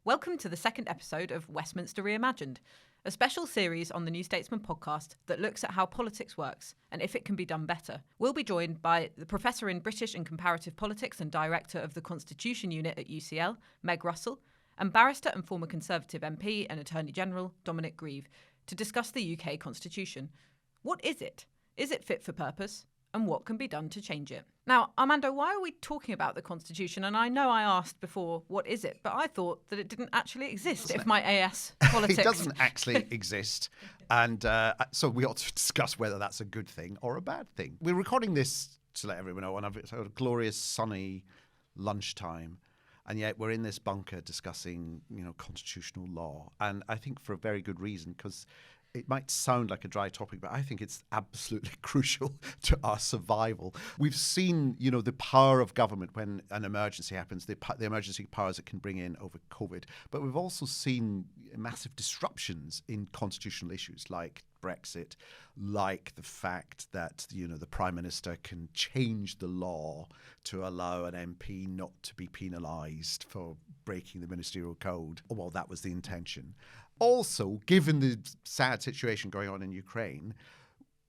Welcome to the second episode of Westminster Reimagined, a special series on the New Statesman podcast that looks at how politics works and if it can be done better. We'll be joined by the Professor in British and Comparative Politics and Director of the Constitution Unit at UCL, Meg Russell, and barrister and former Conservative MP and Attorney General Dominic Grieve to discuss the UK Constitution. What is it? Is it fit for purpose? And what can be done to change it? Now, Armando, why are we talking about the Constitution? And I know I asked before, what is it? But I thought that it didn't actually exist if my AS politics... It doesn't actually exist. And so we ought to discuss whether that's a good thing or a bad thing. We're recording this to let everyone know on a glorious sunny lunchtime. And yet we're in this bunker discussing, constitutional law. And I think for a very good reason, because it might sound like a dry topic, but I think it's absolutely crucial to our survival. We've seen, the power of government when an emergency happens, the emergency powers it can bring in over COVID. But we've also seen massive disruptions in constitutional issues like Brexit, like the fact that, the Prime Minister can change the law to allow an MP not to be penalised for breaking the ministerial code. Well, that was the intention. Also, given the sad situation going on in Ukraine,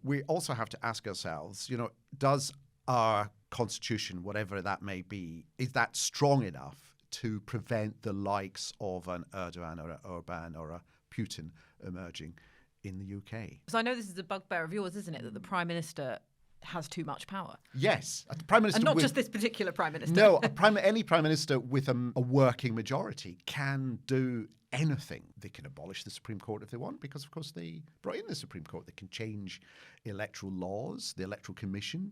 we also have to ask ourselves, does our constitution, whatever that may be, is that strong enough to prevent the likes of an Erdogan or an Orban or a Putin emerging in the UK? So I know this is a bugbear of yours, isn't it, that the Prime Minister has too much power? Yes. The Prime Minister, and not just this particular Prime Minister. No, any Prime Minister with a working majority can do anything. They can abolish the Supreme Court if they want, because, of course, they brought in the Supreme Court. They can change electoral laws, the Electoral Commission,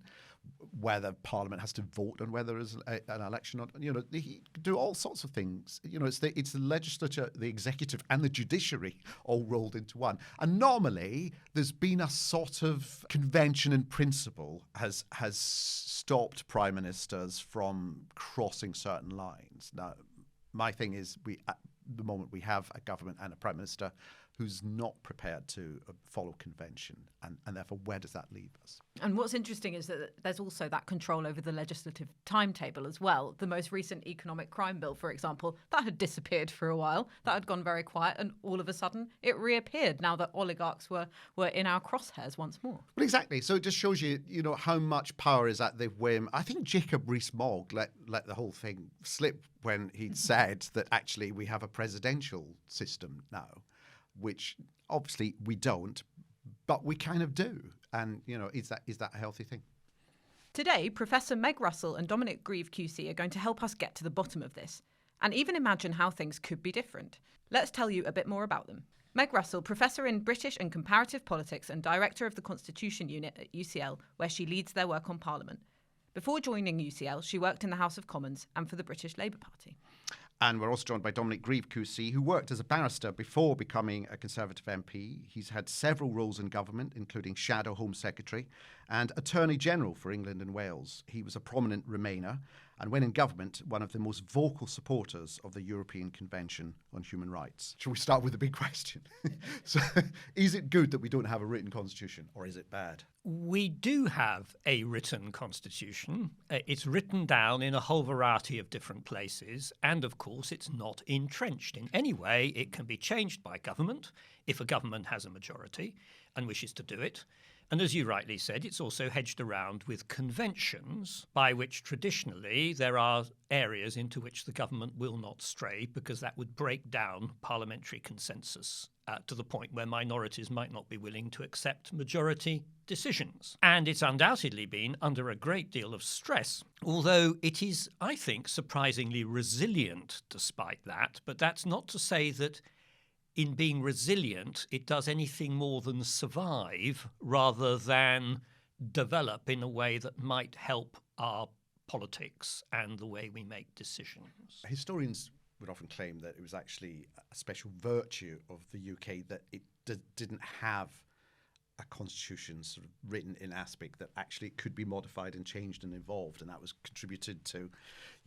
whether Parliament has to vote on whether there's an election or not. They can do all sorts of things. It's the legislature, the executive, and the judiciary all rolled into one. And normally, there's been a sort of convention in principle has stopped prime ministers from crossing certain lines. Now, my thing is, at the moment we have a government and a prime minister who's not prepared to follow convention, and therefore where does that leave us? And what's interesting is that there's also that control over the legislative timetable as well. The most recent economic crime bill, for example, that had disappeared for a while. That had gone very quiet, and all of a sudden it reappeared now that oligarchs were in our crosshairs once more. Well, exactly. So it just shows you, how much power is at the whim. I think Jacob Rees-Mogg let the whole thing slip when he'd said that actually we have a presidential system now, which obviously we don't, but we kind of do. And, is that a healthy thing? Today, Professor Meg Russell and Dominic Grieve QC are going to help us get to the bottom of this and even imagine how things could be different. Let's tell you a bit more about them. Meg Russell, Professor in British and Comparative Politics and Director of the Constitution Unit at UCL, where she leads their work on Parliament. Before joining UCL, she worked in the House of Commons and for the British Labour Party. And we're also joined by Dominic Grieve QC, who worked as a barrister before becoming a Conservative MP. He's had several roles in government, including Shadow Home Secretary and Attorney General for England and Wales. He was a prominent Remainer and, when in government, one of the most vocal supporters of the European Convention on Human Rights. Shall we start with the big question? So, is it good that we don't have a written constitution, or is it bad? We do have a written constitution. It's written down in a whole variety of different places. And, of course, it's not entrenched in any way. It can be changed by government if a government has a majority and wishes to do it. And as you rightly said, it's also hedged around with conventions by which traditionally there are areas into which the government will not stray, because that would break down parliamentary consensus to the point where minorities might not be willing to accept majority decisions. And it's undoubtedly been under a great deal of stress, although it is, I think, surprisingly resilient despite that. But that's not to say that in being resilient, it does anything more than survive rather than develop in a way that might help our politics and the way we make decisions. Historians would often claim that it was actually a special virtue of the UK that it didn't have a constitution sort of written in aspect that actually could be modified and changed and evolved, and that was contributed to,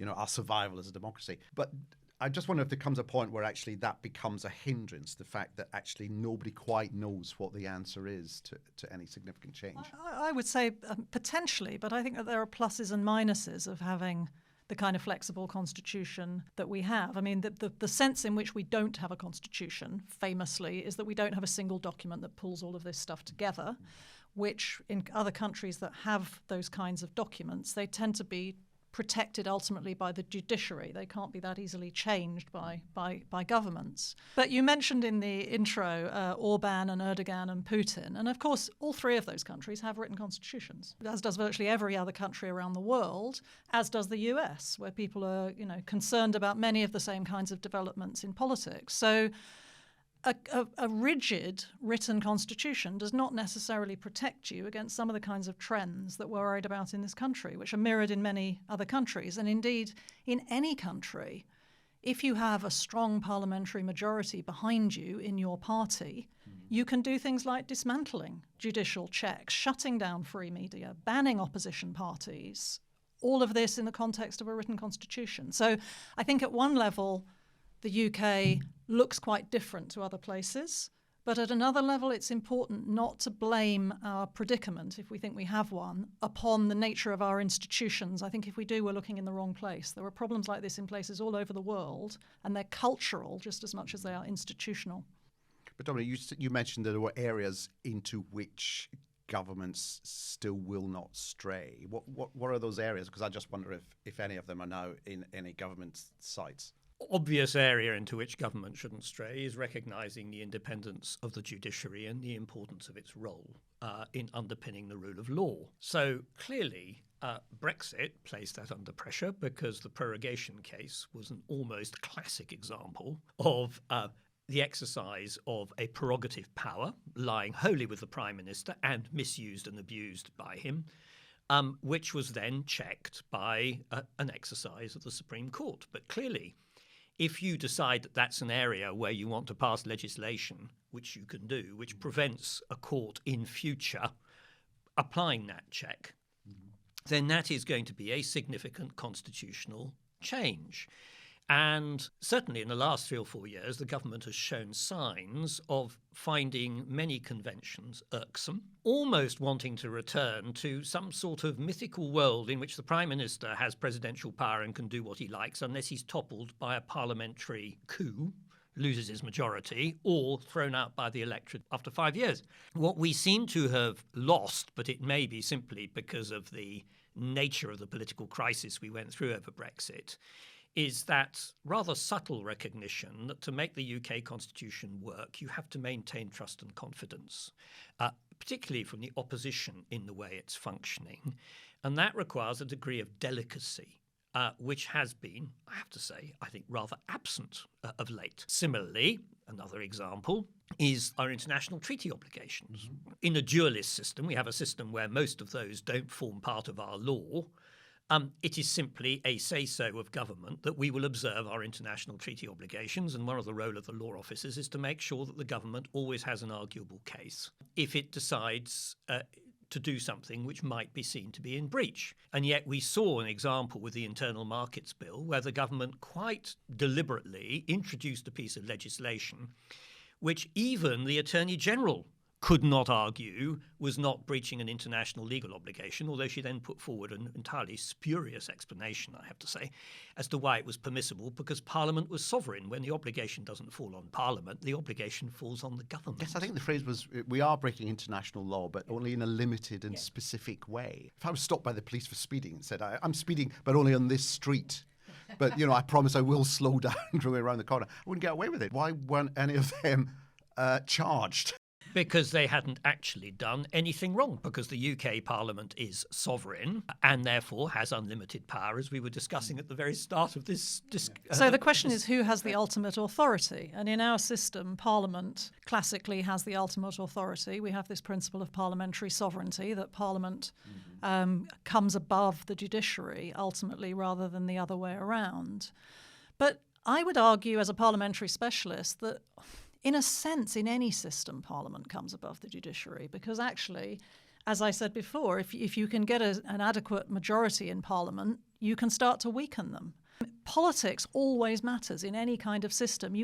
our survival as a democracy. But I just wonder if there comes a point where actually that becomes a hindrance, the fact that actually nobody quite knows what the answer is to any significant change. I would say potentially, but I think that there are pluses and minuses of having the kind of flexible constitution that we have. I mean, the sense in which we don't have a constitution, famously, is that we don't have a single document that pulls all of this stuff together, which in other countries that have those kinds of documents, they tend to be protected ultimately by the judiciary. They can't be that easily changed by governments. But you mentioned in the intro Orban and Erdogan and Putin. And of course, all three of those countries have written constitutions, as does virtually every other country around the world, as does the US, where people are, concerned about many of the same kinds of developments in politics. So a rigid written constitution does not necessarily protect you against some of the kinds of trends that we're worried about in this country, which are mirrored in many other countries. And indeed, in any country, if you have a strong parliamentary majority behind you in your party, you can do things like dismantling judicial checks, shutting down free media, banning opposition parties, all of this in the context of a written constitution. So I think at one level, the UK looks quite different to other places, but at another level it's important not to blame our predicament, if we think we have one, upon the nature of our institutions. I think if we do, we're looking in the wrong place. There are problems like this in places all over the world, and they're cultural just as much as they are institutional. But Dominic, you mentioned that there were areas into which governments still will not stray. What are those areas? Because I just wonder if any of them are now in any government sites. Obvious area into which government shouldn't stray is recognising the independence of the judiciary and the importance of its role in underpinning the rule of law. So clearly, Brexit placed that under pressure because the prorogation case was an almost classic example of the exercise of a prerogative power lying wholly with the Prime Minister and misused and abused by him, which was then checked by an exercise of the Supreme Court. But clearly, if you decide that that's an area where you want to pass legislation, which you can do, which prevents a court in future applying that check, then that is going to be a significant constitutional change. And certainly in the last 3 or 4 years, the government has shown signs of finding many conventions irksome, almost wanting to return to some sort of mythical world in which the Prime Minister has presidential power and can do what he likes unless he's toppled by a parliamentary coup, loses his majority, or thrown out by the electorate after 5 years. What we seem to have lost, but it may be simply because of the nature of the political crisis we went through over Brexit, is that rather subtle recognition that to make the UK constitution work, you have to maintain trust and confidence, particularly from the opposition in the way it's functioning. And that requires a degree of delicacy, which has been, I have to say, I think rather absent of late. Similarly, another example is our international treaty obligations. In a dualist system, we have a system where most of those don't form part of our law. It is simply a say-so of government that we will observe our international treaty obligations, and one of the role of the law officers is to make sure that the government always has an arguable case if it decides to do something which might be seen to be in breach. And yet we saw an example with the Internal Markets Bill where the government quite deliberately introduced a piece of legislation which even the Attorney General could not argue was not breaching an international legal obligation, although she then put forward an entirely spurious explanation, I have to say, as to why it was permissible, because Parliament was sovereign. When the obligation doesn't fall on Parliament, the obligation falls on the government. Yes, I think the phrase was, we are breaking international law, but only in a limited and specific way. If I was stopped by the police for speeding and said, I'm speeding, but only on this street, but, I promise I will slow down going around the corner, I wouldn't get away with it. Why weren't any of them charged? Because they hadn't actually done anything wrong, because the UK Parliament is sovereign and therefore has unlimited power, as we were discussing at the very start of this. So the question is, who has the ultimate authority? And in our system, Parliament classically has the ultimate authority. We have this principle of parliamentary sovereignty, that Parliament comes above the judiciary ultimately rather than the other way around. But I would argue as a parliamentary specialist that in a sense, in any system, Parliament comes above the judiciary because actually, as I said before, if you can get an adequate majority in Parliament, you can start to weaken them. Politics always matters in any kind of system.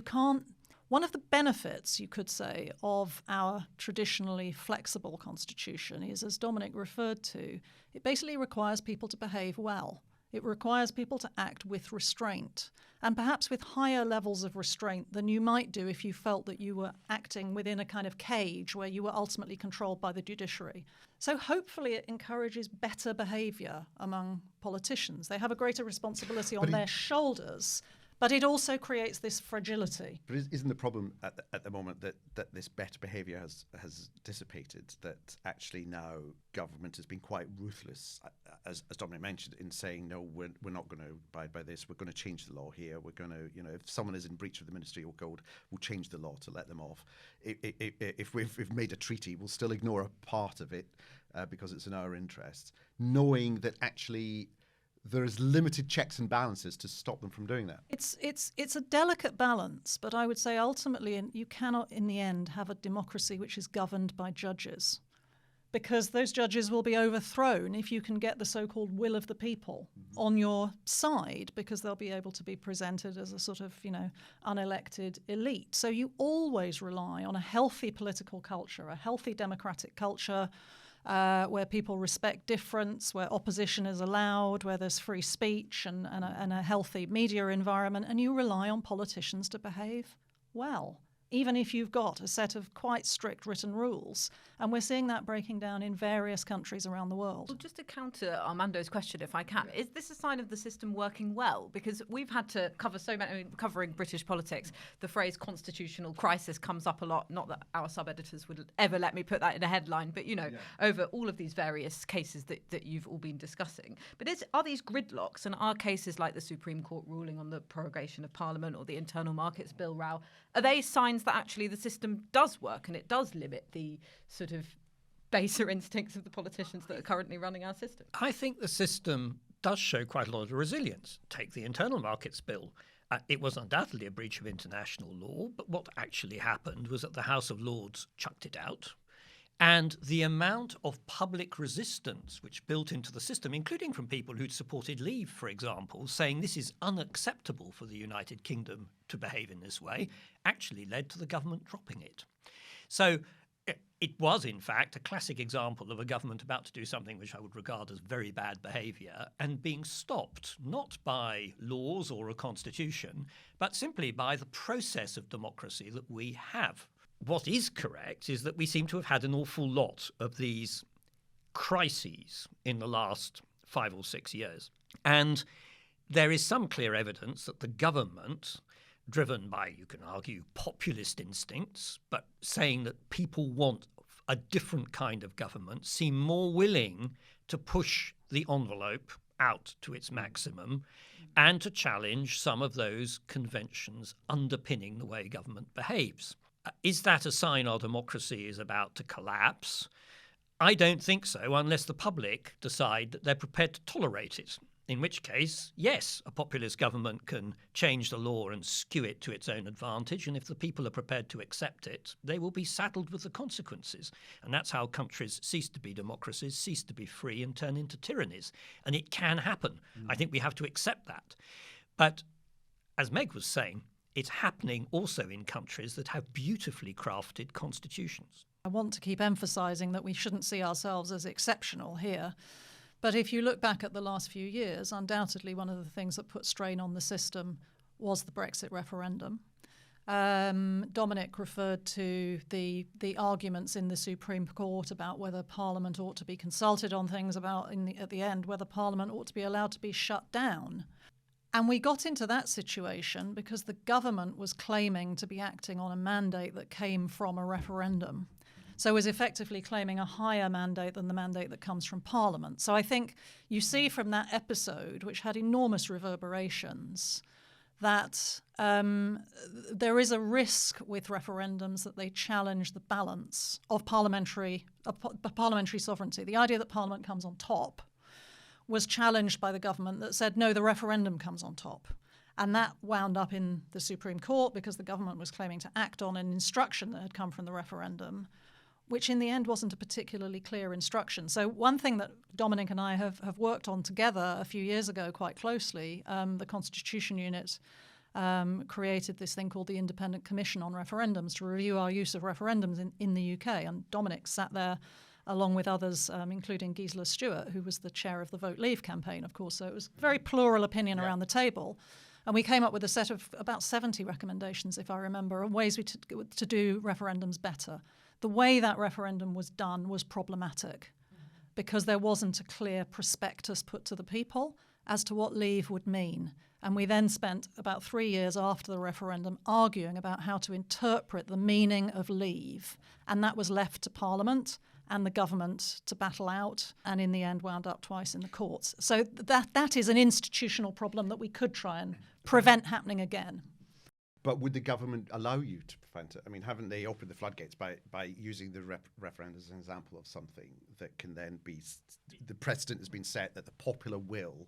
One of the benefits, you could say, of our traditionally flexible constitution is, as Dominic referred to, it basically requires people to behave well. It requires people to act with restraint, and perhaps with higher levels of restraint than you might do if you felt that you were acting within a kind of cage where you were ultimately controlled by the judiciary. So hopefully it encourages better behaviour among politicians. They have a greater responsibility on their shoulders, but it also creates this fragility. But isn't the problem at the moment that this better behaviour has dissipated, that actually now government has been quite ruthless, as Dominic mentioned, in saying, no, we're not going to abide by this, we're going to change the law here, we're going to, if someone is in breach of the ministerial code, we'll change the law to let them off. If we've made a treaty, we'll still ignore a part of it because it's in our interests, knowing that actually there is limited checks and balances to stop them from doing that. It's a delicate balance, but I would say ultimately you cannot in the end have a democracy which is governed by judges, because those judges will be overthrown if you can get the so-called will of the people on your side, because they'll be able to be presented as a sort of, unelected elite. So you always rely on a healthy political culture, a healthy democratic culture, where people respect difference, where opposition is allowed, where there's free speech and a healthy media environment, and you rely on politicians to behave well, even if you've got a set of quite strict written rules. And we're seeing that breaking down in various countries around the world. Well, just to counter Armando's question, if I can, is this a sign of the system working well? Because we've had to cover covering British politics, the phrase constitutional crisis comes up a lot. Not that our sub-editors would ever let me put that in a headline, but, over all of these various cases that you've all been discussing. But are these gridlocks, and are cases like the Supreme Court ruling on the prorogation of Parliament or the Internal Markets Bill row, are they signs that actually the system does work and it does limit the sort of baser instincts of the politicians that are currently running our system? I think the system does show quite a lot of resilience. Take the Internal Markets Bill. It was undoubtedly a breach of international law, but what actually happened was that the House of Lords chucked it out. And the amount of public resistance which built into the system, including from people who'd supported Leave, for example, saying this is unacceptable for the United Kingdom to behave in this way, actually led to the government dropping it. So it was, in fact, a classic example of a government about to do something which I would regard as very bad behaviour and being stopped, not by laws or a constitution, but simply by the process of democracy that we have. What is correct is that we seem to have had an awful lot of these crises in the last 5 or 6 years. And there is some clear evidence that the government, driven by, you can argue, populist instincts, but saying that people want a different kind of government, seem more willing to push the envelope out to its maximum and to challenge some of those conventions underpinning the way government behaves. Is that a sign our democracy is about to collapse? I don't think so, unless the public decide that they're prepared to tolerate it. In which case, yes, a populist government can change the law and skew it to its own advantage, and if the people are prepared to accept it, they will be saddled with the consequences. And that's how countries cease to be democracies, cease to be free, and turn into tyrannies. And it can happen. I think we have to accept that. But as Meg was saying, it's happening also in countries that have beautifully crafted constitutions. I want to keep emphasising that we shouldn't see ourselves as exceptional here. But if you look back at the last few years, undoubtedly one of the things that put strain on the system was the Brexit referendum. Dominic referred to the arguments in the Supreme Court about whether Parliament ought to be consulted on things, about at the end whether Parliament ought to be allowed to be shut down. And we got into that situation because the government was claiming to be acting on a mandate that came from a referendum. So was effectively claiming a higher mandate than the mandate that comes from Parliament. So I think you see from that episode, which had enormous reverberations, that there is a risk with referendums that they challenge the balance of parliamentary sovereignty. The idea that Parliament comes on top was challenged by the government that said, no, the referendum comes on top. And that wound up in the Supreme Court because the government was claiming to act on an instruction that had come from the referendum, which in the end wasn't a particularly clear instruction. So one thing that Dominic and I have worked on together a few years ago quite closely, the Constitution Unit created this thing called the Independent Commission on Referendums to review our use of referendums in the UK. And Dominic sat there along with others, including Gisela Stewart, who was the chair of the Vote Leave campaign, of course. So it was very plural opinion around the table. And we came up with a set of about 70 recommendations, if I remember, on ways to do referendums better. The way that referendum was done was problematic because there wasn't a clear prospectus put to the people as to what leave would mean. And we then spent about 3 years after the referendum arguing about how to interpret the meaning of leave. And that was left to Parliament and the government to battle out, and in the end wound up twice in the courts. So that is an institutional problem that we could try and prevent happening again. But would the government allow you to prevent it? I mean, haven't they opened the floodgates by using the referendum as an example of something that can then be... The precedent has been set that the popular will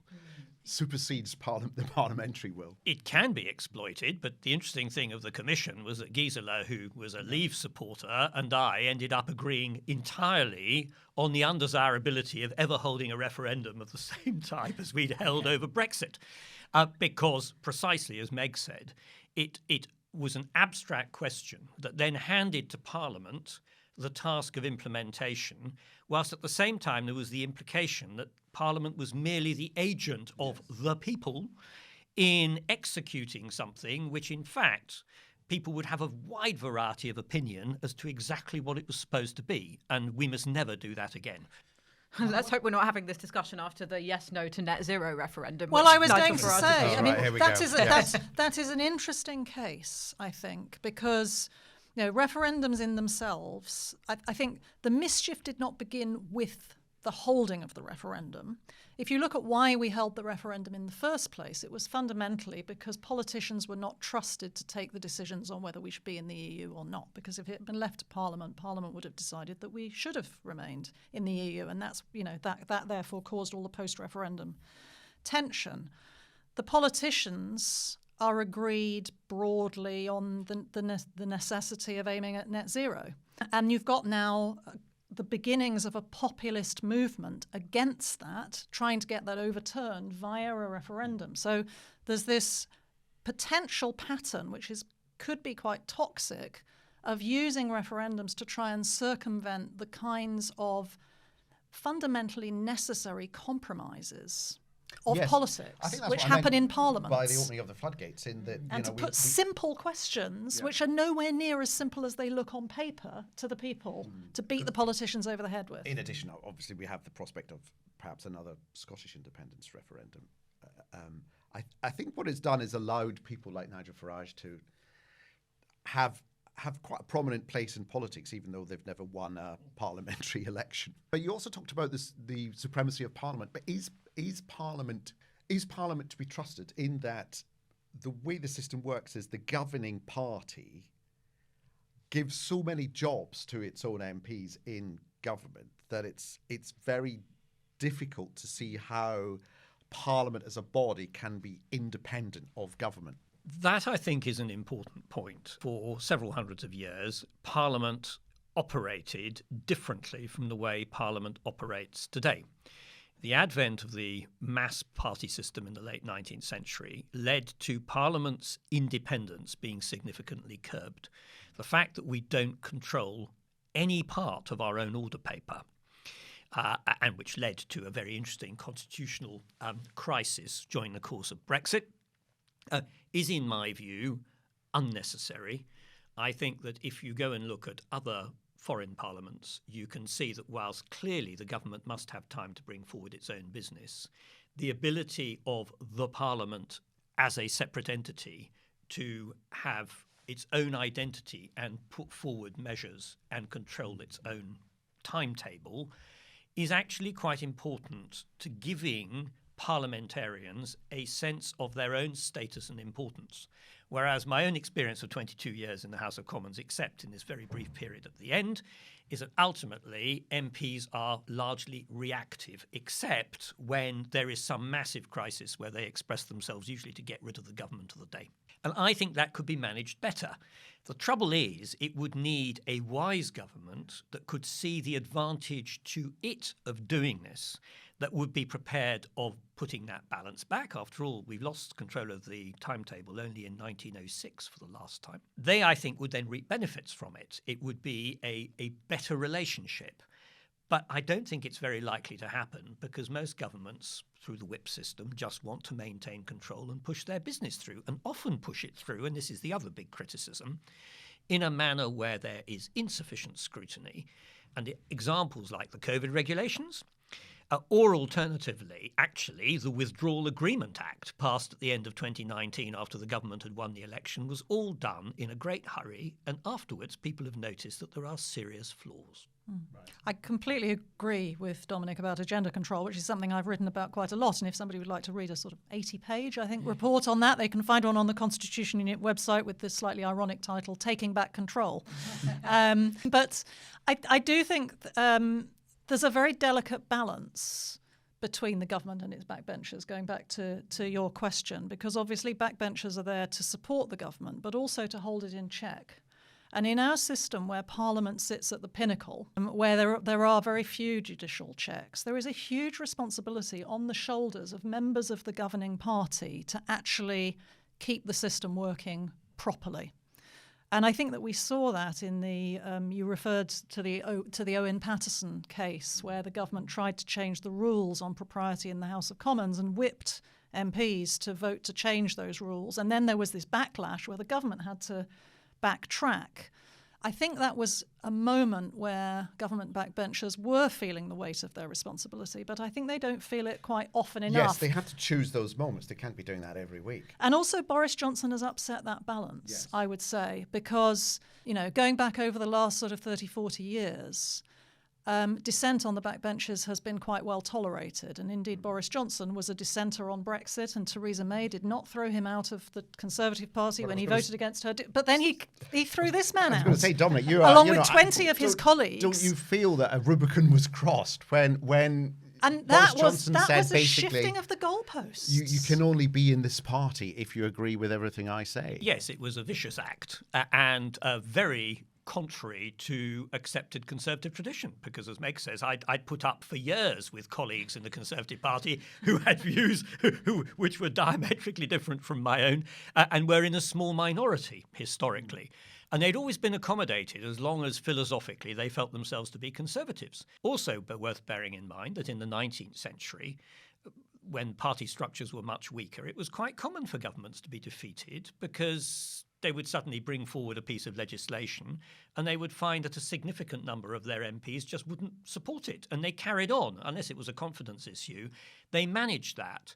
supersedes the parliamentary will. It can be exploited, but the interesting thing of the Commission was that Gisela, who was a Leave supporter, and I ended up agreeing entirely on the undesirability of ever holding a referendum of the same type as we'd held over Brexit. Because, precisely as Meg said, it was an abstract question that then handed to Parliament the task of implementation, whilst at the same time there was the implication that Parliament was merely the agent of the people in executing something which, in fact, people would have a wide variety of opinion as to exactly what it was supposed to be, and we must never do that again. Let's hope we're not having this discussion after the yes/no to net zero referendum. Well, I was going to say, that is an interesting case, I think, because referendums in themselves, I think the mischief did not begin with the holding of the referendum. If you look at why we held the referendum in the first place, it was fundamentally because politicians were not trusted to take the decisions on whether we should be in the EU or not. Because if it had been left to Parliament, Parliament would have decided that we should have remained in the EU, and that's that therefore caused all the post-referendum tension. The politicians are agreed broadly on the necessity of aiming at net zero, and you've got now the beginnings of a populist movement against that, trying to get that overturned via a referendum. So there's this potential pattern, which could be quite toxic, of using referendums to try and circumvent the kinds of fundamentally necessary compromises of politics, which happen in Parliament. By the opening of the floodgates. And to put simple questions, which are nowhere near as simple as they look on paper, to the people, to beat the politicians over the head with. In addition, obviously, we have the prospect of perhaps another Scottish independence referendum. I think what it's done is allowed people like Nigel Farage to have quite a prominent place in politics, even though they've never won a parliamentary election. But you also talked about the supremacy of Parliament. But is Parliament to be trusted in that the way the system works is the governing party gives so many jobs to its own MPs in government that it's very difficult to see how Parliament as a body can be independent of government? That, I think, is an important point. For several hundreds of years, Parliament operated differently from the way Parliament operates today. The advent of the mass party system in the late 19th century led to Parliament's independence being significantly curbed. The fact that we don't control any part of our own order paper, and which led to a very interesting constitutional crisis during the course of Brexit, is, in my view, unnecessary. I think that if you go and look at other foreign parliaments, you can see that whilst clearly the government must have time to bring forward its own business, the ability of the parliament as a separate entity to have its own identity and put forward measures and control its own timetable is actually quite important to giving parliamentarians a sense of their own status and importance. Whereas my own experience of 22 years in the House of Commons, except in this very brief period at the end, is that ultimately MPs are largely reactive, except when there is some massive crisis where they express themselves, usually to get rid of the government of the day. And I think that could be managed better. The trouble is, it would need a wise government that could see the advantage to it of doing this, that would be prepared of putting that balance back. After all, we've lost control of the timetable only in 1906 for the last time. They, I think, would then reap benefits from it. It would be a better relationship. But I don't think it's very likely to happen because most governments, through the whip system, just want to maintain control and push their business through, and often push it through, and this is the other big criticism, in a manner where there is insufficient scrutiny. And examples like the COVID regulations, or alternatively, actually, the Withdrawal Agreement Act passed at the end of 2019 after the government had won the election was all done in a great hurry, and afterwards people have noticed that there are serious flaws. Right. I completely agree with Dominic about agenda control, which is something I've written about quite a lot. And if somebody would like to read a sort of 80-page, I think, report on that, they can find one on the Constitution Unit website with this slightly ironic title, Taking Back Control. But I do think there's a very delicate balance between the government and its backbenchers, going back to your question, because obviously backbenchers are there to support the government, but also to hold it in check. And in our system, where Parliament sits at the pinnacle, where there are very few judicial checks, there is a huge responsibility on the shoulders of members of the governing party to actually keep the system working properly. And I think that we saw that in the you referred to the Owen Paterson case, where the government tried to change the rules on propriety in the House of Commons and whipped MPs to vote to change those rules. And then there was this backlash where the government had to backtrack. I think that was a moment where government backbenchers were feeling the weight of their responsibility, but I think they don't feel it quite often enough. Yes, they have to choose those moments. They can't be doing that every week. And also Boris Johnson has upset that balance, yes, I would say, because, going back over the last sort of 30, 40 years, dissent on the backbenches has been quite well tolerated. And indeed, Boris Johnson was a dissenter on Brexit, and Theresa May did not throw him out of the Conservative Party when he voted against her. But then he threw this man out. I was going to say, Dominic, along with 20 of his colleagues. Don't you feel that a Rubicon was crossed when and Boris Johnson said was a basically shifting of the goalposts? You can only be in this party if you agree with everything I say. Yes, it was a vicious act and very contrary to accepted Conservative tradition, because as Meg says, I'd put up for years with colleagues in the Conservative Party who had views which were diametrically different from my own and were in a small minority historically. And they'd always been accommodated as long as philosophically they felt themselves to be conservatives. Also, but worth bearing in mind that in the 19th century, when party structures were much weaker, it was quite common for governments to be defeated because they would suddenly bring forward a piece of legislation and they would find that a significant number of their MPs just wouldn't support it. And they carried on, unless it was a confidence issue. They managed that.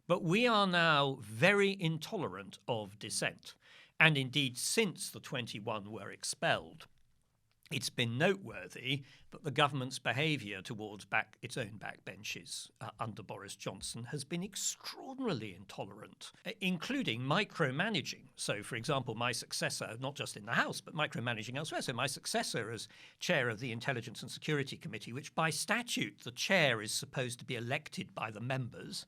But we are now very intolerant of dissent. And indeed, since the 21 were expelled, it's been noteworthy that the government's behaviour towards its own backbenches under Boris Johnson has been extraordinarily intolerant, including micromanaging. So, for example, my successor, not just in the House, but micromanaging elsewhere. So my successor as chair of the Intelligence and Security Committee, which by statute the chair is supposed to be elected by the members,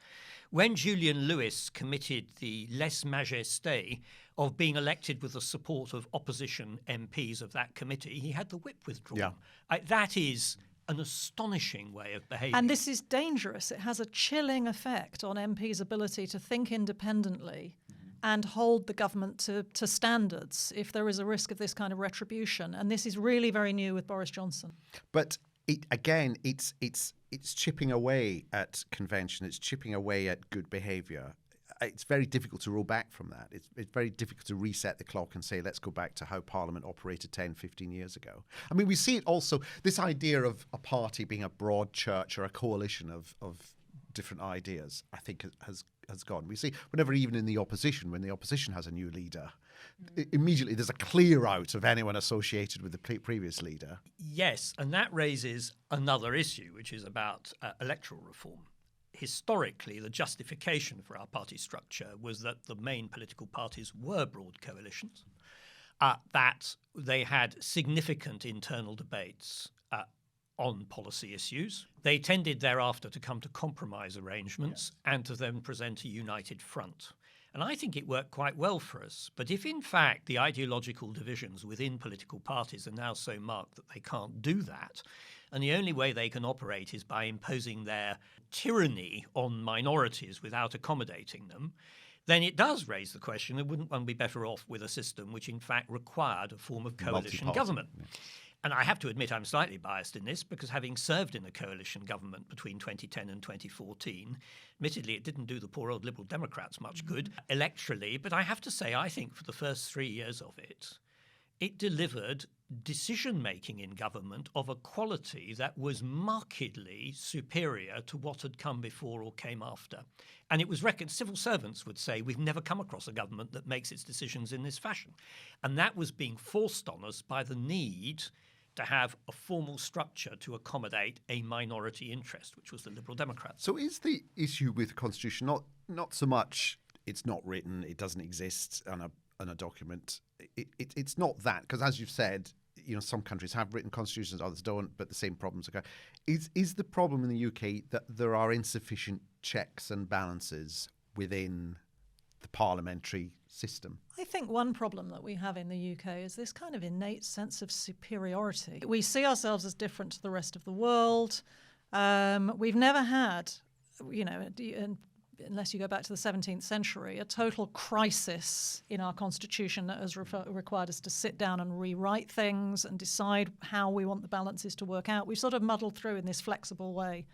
when Julian Lewis committed the lèse-majesté of being elected with the support of opposition MPs of that committee, he had the whip withdrawn. Yeah. That is an astonishing way of behaving. And this is dangerous. It has a chilling effect on MPs' ability to think independently and hold the government to standards if there is a risk of this kind of retribution. And this is really very new with Boris Johnson. But it's chipping away at convention. It's chipping away at good behaviour. It's very difficult to roll back from that. It's very difficult to reset the clock and say, let's go back to how Parliament operated 10, 15 years ago. I mean, we see it also, this idea of a party being a broad church or a coalition of different ideas, I think has gone. We see whenever, even in the opposition, when the opposition has a new leader, immediately there's a clear out of anyone associated with the previous leader. Yes, and that raises another issue, which is about electoral reform. Historically, the justification for our party structure was that the main political parties were broad coalitions, that they had significant internal debates on policy issues. They tended thereafter to come to compromise arrangements and to then present a united front. And I think it worked quite well for us. But if, in fact, the ideological divisions within political parties are now so marked that they can't do that, and the only way they can operate is by imposing their tyranny on minorities without accommodating them, then it does raise the question, wouldn't one be better off with a system which in fact required a form of coalition government? Yeah. And I have to admit I'm slightly biased in this because having served in a coalition government between 2010 and 2014, admittedly it didn't do the poor old Liberal Democrats much good electorally, but I have to say I think for the first 3 years of it, it delivered decision-making in government of a quality that was markedly superior to what had come before or came after. And it was reckoned, civil servants would say, we've never come across a government that makes its decisions in this fashion. And that was being forced on us by the need to have a formal structure to accommodate a minority interest, which was the Liberal Democrats. So is the issue with the Constitution not so much it's not written, it doesn't exist on a document. It's not that, because as you've said, some countries have written constitutions, others don't, but the same problems occur. Is the problem in the UK that there are insufficient checks and balances within the parliamentary system? I think one problem that we have in the UK is this kind of innate sense of superiority. We see ourselves as different to the rest of the world. We've never had, unless you go back to the 17th century, a total crisis in our constitution that has required us to sit down and rewrite things and decide how we want the balances to work out. We've sort of muddled through in this flexible way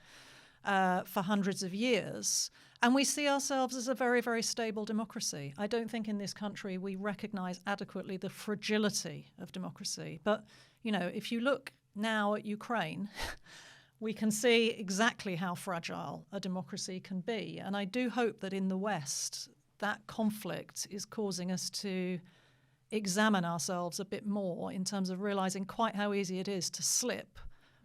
for hundreds of years. And we see ourselves as a very, very stable democracy. I don't think in this country we recognise adequately the fragility of democracy. But, if you look now at Ukraine, we can see exactly how fragile a democracy can be. And I do hope that in the West, that conflict is causing us to examine ourselves a bit more in terms of realising quite how easy it is to slip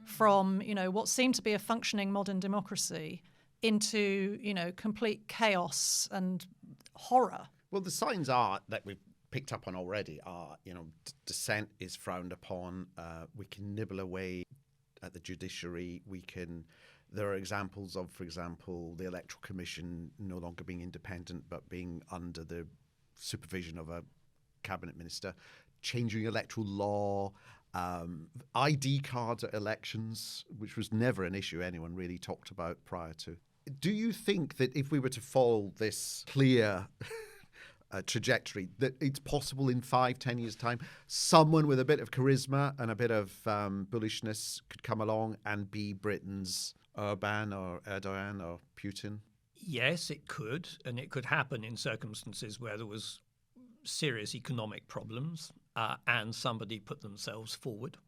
from, what seemed to be a functioning modern democracy into, complete chaos and horror. Well, the signs are that we've picked up on already are, dissent is frowned upon. We can nibble away at the judiciary. There are examples of, for example, the Electoral Commission no longer being independent but being under the supervision of a cabinet minister, changing electoral law, ID cards at elections, which was never an issue anyone really talked about prior to. Do you think that if we were to follow this clear trajectory, that it's possible in 5-10 years' time, someone with a bit of charisma and a bit of bullishness could come along and be Britain's Orbán or Erdogan or Putin? Yes, it could. And it could happen in circumstances where there was serious economic problems and somebody put themselves forward.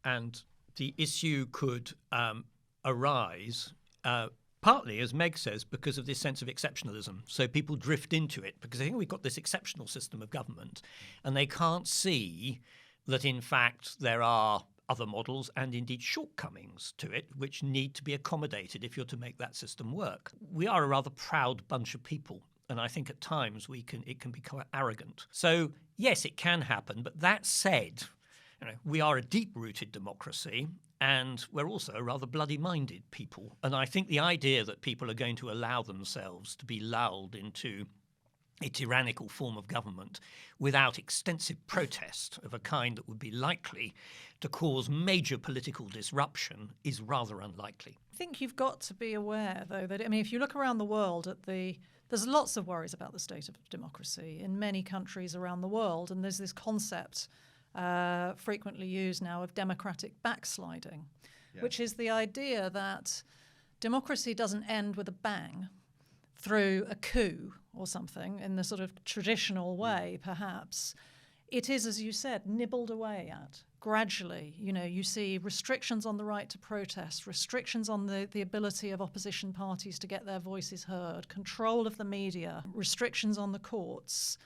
And the issue could arise partly, as Meg says, because of this sense of exceptionalism. So people drift into it because they think we've got this exceptional system of government and they can't see that, in fact, there are other models and indeed shortcomings to it which need to be accommodated if you're to make that system work. We are a rather proud bunch of people, and I think at times it can be quite arrogant. So, yes, it can happen, but that said, we are a deep-rooted democracy, and we're also a rather bloody-minded people. And I think the idea that people are going to allow themselves to be lulled into a tyrannical form of government without extensive protest of a kind that would be likely to cause major political disruption is rather unlikely. I think you've got to be aware, though, that, if you look around the world there's lots of worries about the state of democracy in many countries around the world, and there's this concept frequently used now of democratic backsliding, which is the idea that democracy doesn't end with a bang through a coup or something in the sort of traditional way, perhaps. It is, as you said, nibbled away at gradually. You see restrictions on the right to protest, restrictions on the ability of opposition parties to get their voices heard, control of the media, restrictions on the courts.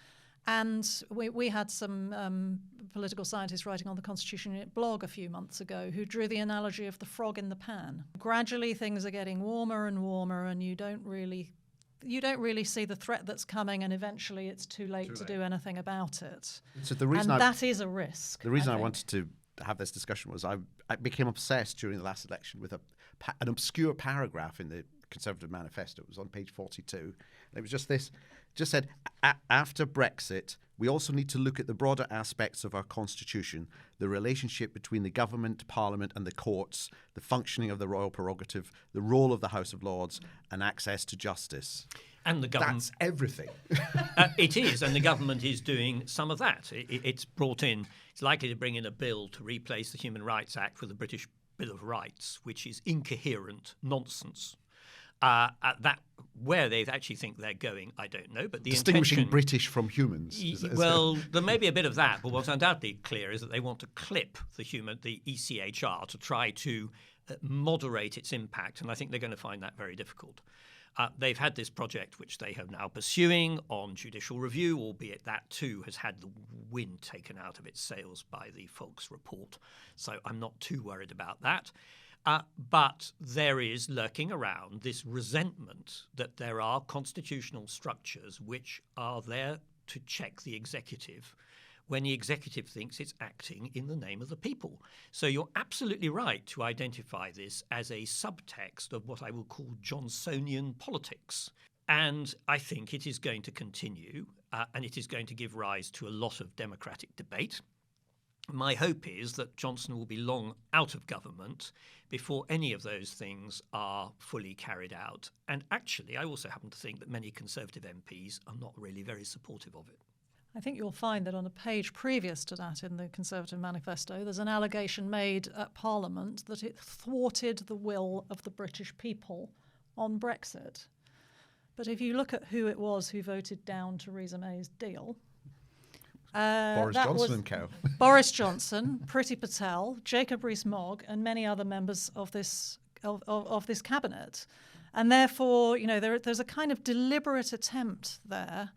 And we had some political scientists writing on the Constitution Unit blog a few months ago who drew the analogy of the frog in the pan. Gradually things are getting warmer and warmer, and you don't really see the threat that's coming, and eventually it's too late to do anything about it. So the reason that is a risk. The reason I wanted to have this discussion was I became obsessed during the last election with an obscure paragraph in the Conservative Manifesto. It was on page 42. And it was just this. Just said, after Brexit, we also need to look at the broader aspects of our constitution, the relationship between the government, parliament and the courts, the functioning of the royal prerogative, the role of the House of Lords and access to justice. And the government, That's everything. it is, and the government is doing some of that. It's likely to bring in a bill to replace the Human Rights Act with the British Bill of Rights, which is incoherent nonsense. Where they actually think they're going, I don't know. But the Distinguishing intention, British from humans. Well, there may be a bit of that, but what's undoubtedly clear is that they want to clip the ECHR to try to moderate its impact, and I think they're going to find that very difficult. They've had this project which they are now pursuing on judicial review, albeit that too has had the wind taken out of its sails by the Folks report. So I'm not too worried about that. But there is lurking around this resentment that there are constitutional structures which are there to check the executive when the executive thinks it's acting in the name of the people. So you're absolutely right to identify this as a subtext of what I will call Johnsonian politics. And I think it is going to continue, and it is going to give rise to a lot of democratic debate. My hope is that Johnson will be long out of government before any of those things are fully carried out. And actually, I also happen to think that many Conservative MPs are not really very supportive of it. I think you'll find that on a page previous to that in the Conservative manifesto, there's an allegation made at Parliament that it thwarted the will of the British people on Brexit. But if you look at who it was who voted down Theresa May's deal, Boris Johnson and co. Boris Johnson, Priti Patel, Jacob Rees-Mogg, and many other members of this cabinet. And therefore, there's a kind of deliberate attempt there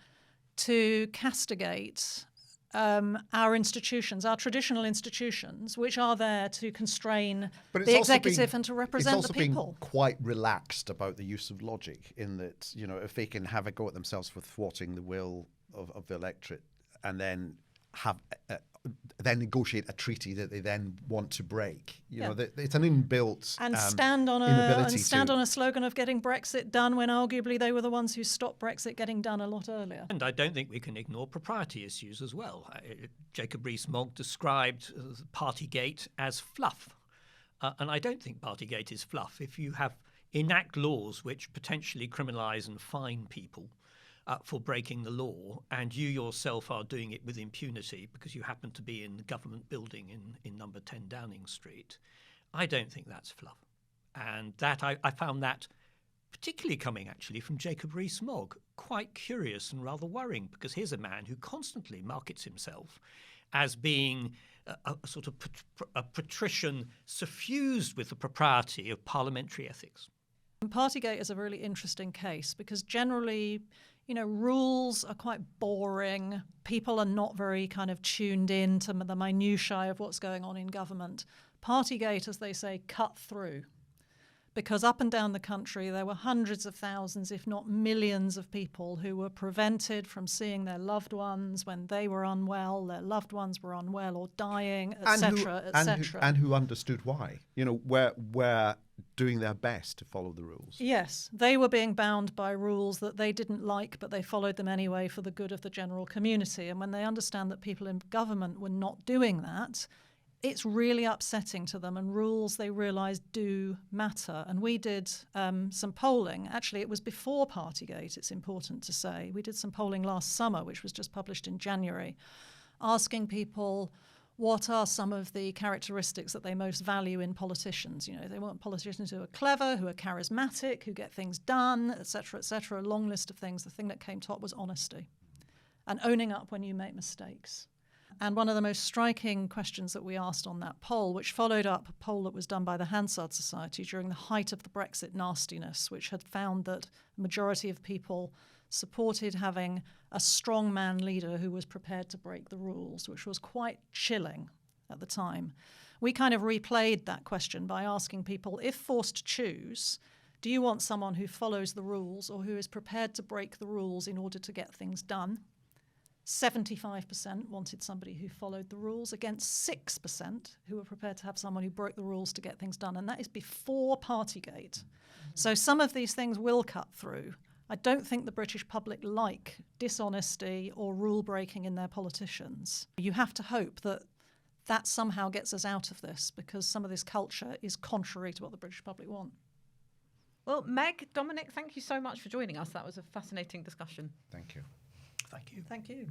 to castigate our institutions, our traditional institutions, which are there to constrain the executive and to represent the people. It's also been quite relaxed about the use of logic in that, if they can have a go at themselves for thwarting the will of the electorate and then then negotiate a treaty that they then want to break. It's an inbuilt and stand on a slogan of getting Brexit done when arguably they were the ones who stopped Brexit getting done a lot earlier. And I don't think we can ignore propriety issues as well. Jacob Rees-Mogg described Partygate as fluff, and I don't think Partygate is fluff. If you enact laws which potentially criminalise and fine people for breaking the law, and you yourself are doing it with impunity because you happen to be in the government building in number 10 Downing Street, I don't think that's fluff. And that I found that particularly coming actually from Jacob Rees-Mogg quite curious and rather worrying, because here's a man who constantly markets himself as being a sort of a patrician suffused with the propriety of parliamentary ethics. Partygate is a really interesting case because generally, rules are quite boring. People are not very kind of tuned in to the minutiae of what's going on in government. Partygate, as they say, cut through. Because up and down the country, there were hundreds of thousands, if not millions of people who were prevented from seeing their loved ones when they were unwell, their loved ones were unwell or dying, etc., etc. And who understood why. Were doing their best to follow the rules. Yes, they were being bound by rules that they didn't like, but they followed them anyway for the good of the general community. And when they understand that people in government were not doing that, it's really upsetting to them, and rules, they realise, do matter. And we did some polling. Actually, it was before Partygate, it's important to say. We did some polling last summer, which was just published in January, asking people what are some of the characteristics that they most value in politicians. They want politicians who are clever, who are charismatic, who get things done, etc., etc., a long list of things. The thing that came top was honesty and owning up when you make mistakes. And one of the most striking questions that we asked on that poll, which followed up a poll that was done by the Hansard Society during the height of the Brexit nastiness, which had found that a majority of people supported having a strongman leader who was prepared to break the rules, which was quite chilling at the time. We kind of replayed that question by asking people, if forced to choose, do you want someone who follows the rules or who is prepared to break the rules in order to get things done? 75% wanted somebody who followed the rules, against 6% who were prepared to have someone who broke the rules to get things done. And that is before Partygate. So some of these things will cut through. I don't think the British public like dishonesty or rule breaking in their politicians. You have to hope that that somehow gets us out of this, because some of this culture is contrary to what the British public want. Well, Meg, Dominic, thank you so much for joining us. That was a fascinating discussion. Thank you. Thank you. Thank you.